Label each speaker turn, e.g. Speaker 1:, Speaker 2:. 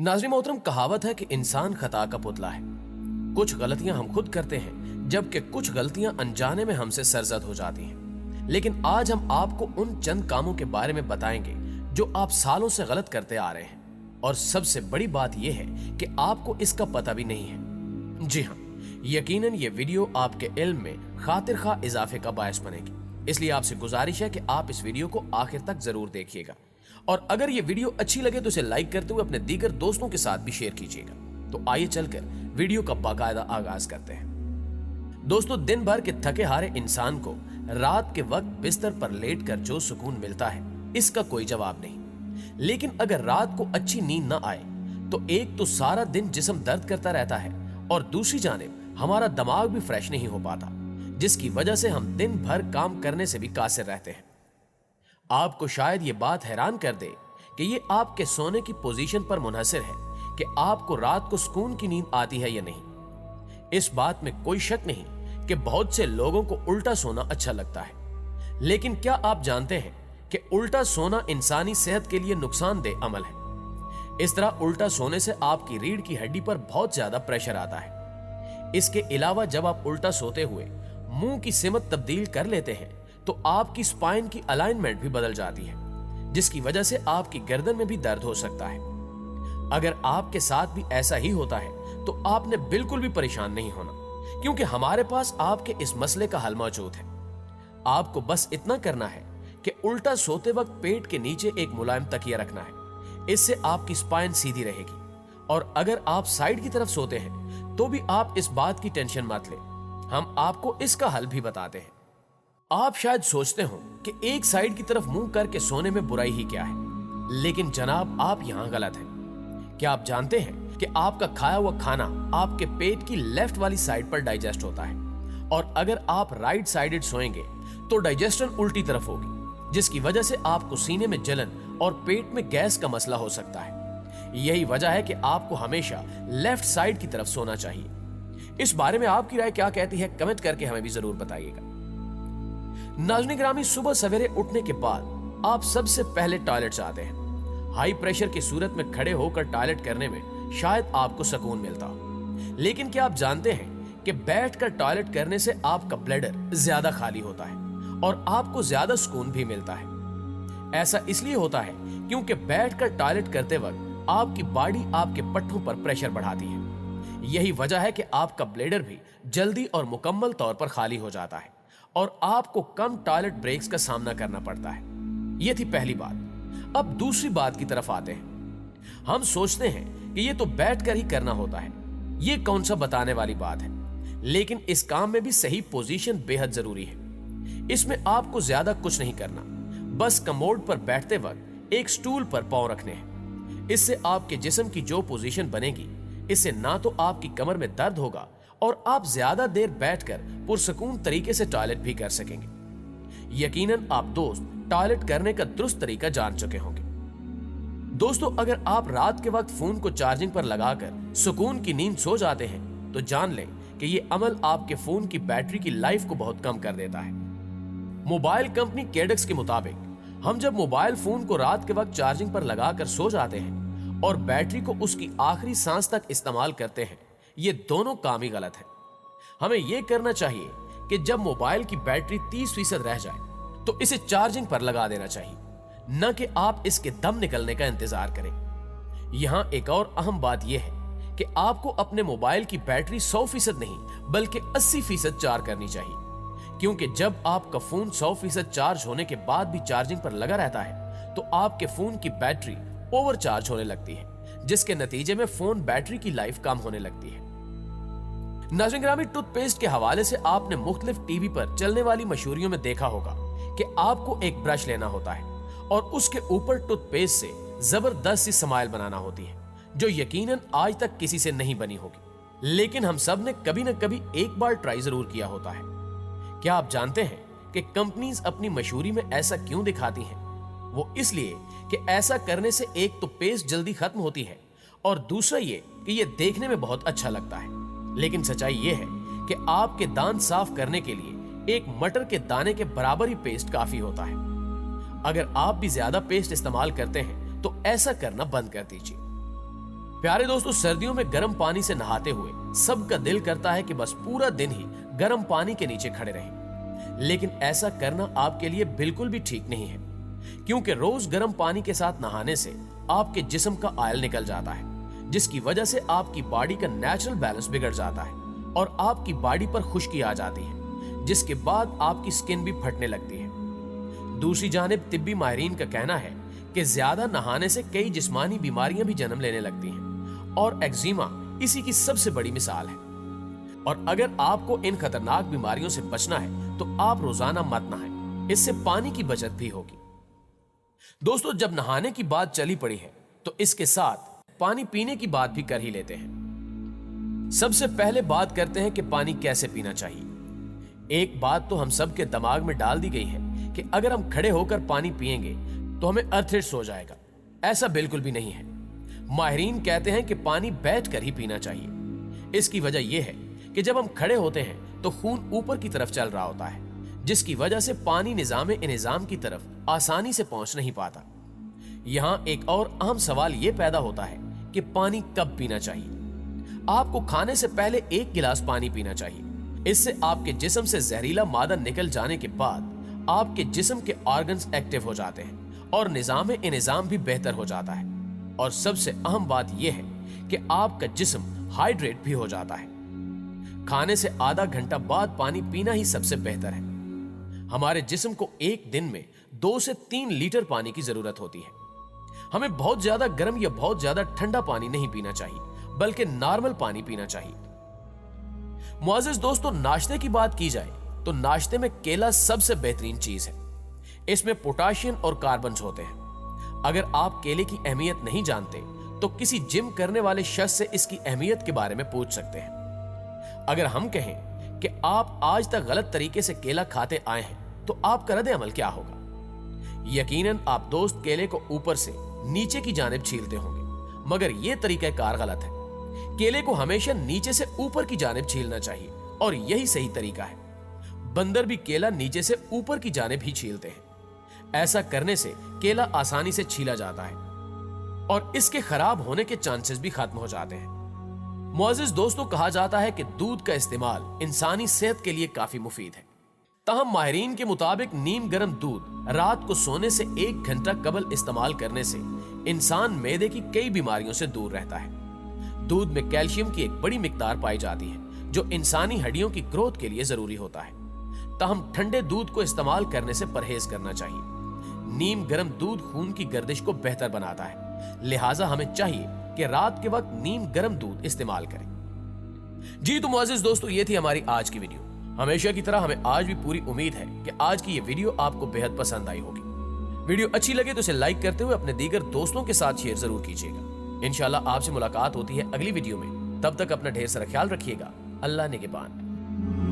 Speaker 1: नाज़रीन मोहतरम, कहावत है कि इंसान खता का पुतला है। कुछ गलतियां हम खुद करते हैं, जबकि कुछ गलतियां अनजाने में हमसे सरजद हो जाती हैं। लेकिन आज हम आपको उन चंद कामों के बारे में बताएंगे जो आप सालों से गलत करते आ रहे हैं, और सबसे बड़ी बात यह है कि आपको इसका पता भी नहीं है। जी हाँ, यकीनन ये वीडियो आपके इल्म में खातिर खा इजाफे का बायस बनेगी, इसलिए आपसे गुजारिश है कि आप इस वीडियो को आखिर तक जरूर देखिएगा, और अगर ये वीडियो अच्छी लगे तो इसे लाइक करते हुए अपने दीगर दोस्तों के साथ भी शेयर कीजिएगा। तो आइए चलकर वीडियो का बाकायदा आगाज करते हैं। दोस्तों, दिन भर के थके हारे इंसान को रात के वक्त बिस्तर पर लेटकर जो सुकून मिलता है, इसका कोई जवाब नहीं। लेकिन अगर रात को अच्छी नींद न आए तो एक तो सारा दिन जिस्म दर्द करता रहता है, और दूसरी जानिब हमारा दिमाग भी फ्रेश नहीं हो पाता, जिसकी वजह से हम दिन भर काम करने से भी कासिर रहते हैं। आपको शायद ये बात हैरान कर दे कि ये आपके सोने की पोजीशन पर मुनहसिर है कि आपको रात को सुकून की नींद आती है या नहीं। इस बात में कोई शक नहीं कि बहुत से लोगों को उल्टा सोना अच्छा लगता है, लेकिन क्या आप जानते हैं कि उल्टा सोना इंसानी सेहत के लिए नुकसानदेह अमल है। इस तरह उल्टा सोने से आपकी रीढ़ की हड्डी पर बहुत ज्यादा प्रेशर आता है। इसके अलावा जब आप उल्टा सोते हुए मुंह की सिमत तब्दील कर लेते हैं तो आपकी स्पाइन की अलाइनमेंट भी बदल जाती है, जिसकी वजह से आपकी गर्दन में भी दर्द हो सकता है। अगर आपके साथ भी ऐसा ही होता है तो आपने बिल्कुल भी परेशान नहीं होना, क्योंकि हमारे पास आपके इस मसले का हल मौजूद है। आपको बस इतना करना है कि उल्टा सोते वक्त पेट के नीचे एक मुलायम तकिया रखना है। इससे आपकी स्पाइन सीधी रहेगी, और अगर आप साइड की तरफ सोते हैं तो भी आप इस बात की टेंशन मत लें, हम आपको इसका हल भी बताते हैं। आप शायद सोचते हो कि एक साइड की तरफ मुंह करके सोने में बुराई ही क्या है, लेकिन जनाब आप यहां गलत हैं। क्या आप जानते हैं कि आपका खाया हुआ खाना आपके पेट की लेफ्ट वाली साइड पर डाइजेस्ट होता है, और अगर आप राइट साइडेड सोएंगे तो डाइजेशन उल्टी तरफ होगी, जिसकी वजह से आपको सीने में जलन और पेट में गैस का मसला हो सकता है। यही वजह है कि आपको हमेशा लेफ्ट साइड की तरफ सोना चाहिए। इस बारे में आपकी राय क्या कहती है, कमेंट करके हमें भी जरूर बताइएगा। नाज़रीन गिरामी, सुबह सवेरे उठने के बाद आप सबसे पहले टॉयलेट जाते हैं। हाई प्रेशर की सूरत में खड़े होकर टॉयलेट करने में शायद आपको सुकून मिलता हो, लेकिन क्या आप जानते हैं कि बैठकर टॉयलेट करने से आपका ब्लैडर ज्यादा खाली होता है और आपको ज्यादा सुकून भी मिलता है। ऐसा इसलिए होता है क्योंकि बैठकर टॉयलेट करते वक्त आपकी बॉडी आपके पट्टों पर प्रेशर बढ़ाती है। यही वजह है कि आपका ब्लैडर भी जल्दी और मुकम्मल तौर पर खाली हो जाता है, और आपको कम टॉयलेट ब्रेक्स का सामना करना पड़ता है। यह थी पहली बात। अब दूसरी बात की तरफ आते हैं। हम सोचते हैं कि यह तो बैठकर ही करना होता है, यह कौन सा बताने वाली बात है, लेकिन इस काम में भी सही पोजीशन बेहद जरूरी है। इसमें आपको ज्यादा कुछ नहीं करना, बस कमोड पर बैठते वक्त एक स्टूल पर पांव रखने हैं। इससे आपके जिस्म की जो पोजीशन बनेगी, इससे ना तो आपकी कमर में दर्द होगा और आप ज्यादा देर बैठकर पुरसकून तरीके से टॉयलेट भी कर सकेंगे। यकीनन आप दोस्त टॉयलेट करने का दुरुस्त तरीका जान चुके होंगे। दोस्तों, अगर आप रात के वक्त फोन को चार्जिंग पर लगाकर सुकून की नींद सो जाते हैं तो जान लें कि यह अमल आपके फोन की बैटरी की लाइफ को बहुत कम कर देता है। मोबाइल कंपनी कैडेक्स के मुताबिक हम जब मोबाइल फोन को रात के वक्त चार्जिंग पर लगाकर सो जाते हैं और बैटरी को उसकी आखिरी सांस तक इस्तेमाल करते हैं, ये दोनों काम ही गलत है। हमें यह करना चाहिए कि जब मोबाइल की बैटरी 30% रह जाए तो इसे चार्जिंग पर लगा देना चाहिए, न कि आप इसके दम निकलने का इंतजार करें। यहां एक और अहम बात यह है कि आपको अपने मोबाइल की बैटरी 100% नहीं बल्कि 80% चार्ज करनी चाहिए, क्योंकि जब आपका फोन 100% चार्ज होने के बाद भी चार्जिंग पर लगा रहता है तो आपके फोन की बैटरी ओवरचार्ज होने लगती है, जिसके नतीजे में फोन बैटरी की लाइफ कम होने लगती है। नाज़रीन गिरामी, टूथपेस्ट के हवाले से आपने मुख्तलिफ टीवी पर चलने वाली मशहूरियों में देखा होगा कि आपको एक ब्रश लेना होता है और उसके ऊपर टूथपेस्ट से जबरदस्त सी स्माइल बनाना होती है, जो यकीनन आज तक किसी से नहीं बनी होगी, लेकिन हम सब ने कभी न कभी एक बार ट्राई जरूर किया होता है। क्या आप जानते हैं कि कंपनीज अपनी मशहूरी में ऐसा क्यों दिखाती हैं? वो इसलिए कि ऐसा करने से एक तो पेस्ट जल्दी खत्म होती है, और दूसरा ये कि ये देखने में बहुत अच्छा लगता है। लेकिन सच्चाई ये है कि आपके दांत साफ करने के लिए एक मटर के दाने के बराबर ही पेस्ट काफी होता है। अगर आप भी ज्यादा पेस्ट इस्तेमाल करते हैं तो ऐसा करना बंद कर दीजिए। प्यारे दोस्तों, सर्दियों में गर्म पानी से नहाते हुए सबका दिल करता है कि बस पूरा दिन ही गर्म पानी के नीचे खड़े रहें। लेकिन ऐसा करना आपके लिए बिल्कुल भी ठीक नहीं है, क्योंकि रोज गर्म पानी के साथ नहाने से आपके जिस्म का ऑयल निकल जाता है, जिसकी वजह से आपकी बॉडी का नेचुरल बैलेंस बिगड़ जाता है और आपकी बॉडी पर खुश्की आ जाती है, जिसके बाद आपकी स्किन भी फटने लगती है। दूसरी जानिब तिब्बी माहिरीन का कहना है कि ज्यादा नहाने से कई जिस्मानी बीमारियां भी जन्म लेने लगती हैं और एक्जिमा इसी की सबसे बड़ी मिसाल है। और अगर आपको इन खतरनाक बीमारियों से बचना है तो आप रोजाना मत नहाएं, इससे पानी की बचत भी होगी। दोस्तों, जब नहाने की बात चली पड़ी है तो इसके साथ पानी पीने की बात भी कर ही लेते हैं। सबसे पहले बात करते हैं कि पानी कैसे पीना चाहिए। एक बात तो हम सबके दिमाग में डाल दी गई है कि अगर हम खड़े होकर पानी पिएंगे तो हमें अर्थराइटिस हो जाएगा। ऐसा बिल्कुल भी नहीं है। माहिरीन कहते हैं कि पानी बैठकर ही पीना चाहिए। इसकी वजह यह है कि जब हम खड़े होते हैं तो खून ऊपर की तरफ चल रहा होता है, जिसकी वजह से पानी निजाम की तरफ आसानी से पहुंच नहीं पाता। यहां एक और अहम सवाल यह पैदा होता है कि पानी कब पीना चाहिए। आपको खाने से पहले 1 गिलास पानी पीना चाहिए। इससे आपके जिस्म से जहरीला मादा निकल जाने के बाद आपके जिस्म के ऑर्गन्स एक्टिव हो जाते हैं और निजाम भी बेहतर हो जाता है। और सबसे अहम बात यह है कि आपका जिस्म हाइड्रेट भी हो जाता है। खाने से आधा घंटा बाद पानी पीना ही सबसे बेहतर है। हमारे जिस्म को एक दिन में 2 से 3 लीटर पानी की जरूरत होती है। हमें बहुत ज्यादा गर्म या बहुत ज्यादा ठंडा पानी नहीं पीना चाहिए, बल्कि नॉर्मल पानी पीना चाहिए। मुअज़्ज़िज़ दोस्तों, नाश्ते की बात की जाए तो नाश्ते में केला सबसे बेहतरीन चीज है। इसमें पोटाशियम और कार्बन होते हैं। अगर आप केले की अहमियत नहीं जानते तो किसी जिम करने वाले शख्स से इसकी अहमियत के बारे में पूछ सकते हैं। अगर हम कहें कि आप आज तक गलत तरीके से केला खाते आए हैं तो आपका रद्द अमल क्या होगा? यकीनन आप दोस्त केले को ऊपर से नीचे की जानिब छीलते होंगे, मगर यह तरीकाकार गलत है। केले को हमेशा नीचे से ऊपर की जानिब छीलना चाहिए और यही सही तरीका है। बंदर भी केला नीचे से ऊपर की जानिब ही छीलते हैं। ऐसा करने से केला आसानी से छीला जाता है और इसके खराब होने के चांसेस भी खत्म हो जाते हैं। मुअज़्ज़िज़ दोस्तों, कहा जाता है कि दूध का इस्तेमाल इंसानी सेहत के लिए काफी मुफीद है। ताहम माहिरीन के मुताबिक नीम गर्म दूध रात को सोने से 1 घंटा कबल इस्तेमाल करने से इंसान मैदे की कई बीमारियों से दूर रहता है। दूध में कैल्शियम की एक बड़ी मिकदार पाई जाती है जो इंसानी हड्डियों की ग्रोथ के लिए जरूरी होता है। ताहम ठंडे दूध को इस्तेमाल करने से परहेज करना चाहिए। नीम गर्म दूध खून की गर्दिश को बेहतर बनाता है, लिहाजा हमें चाहिए कि रात के वक्त नीम गर्म दूध इस्तेमाल करें। जी तो मुअज़्ज़िज़ दोस्तों, ये थी हमारी आज की वीडियो। हमेशा की तरह हमें आज भी पूरी उम्मीद है कि आज की ये वीडियो आपको बेहद पसंद आई होगी। वीडियो अच्छी लगे तो इसे लाइक करते हुए अपने दीगर दोस्तों के साथ शेयर जरूर कीजिएगा। इंशाल्लाह आपसे मुलाकात होती है अगली वीडियो में। तब तक अपना ढेर सारा ख्याल रखिएगा। अल्लाह निगहबान।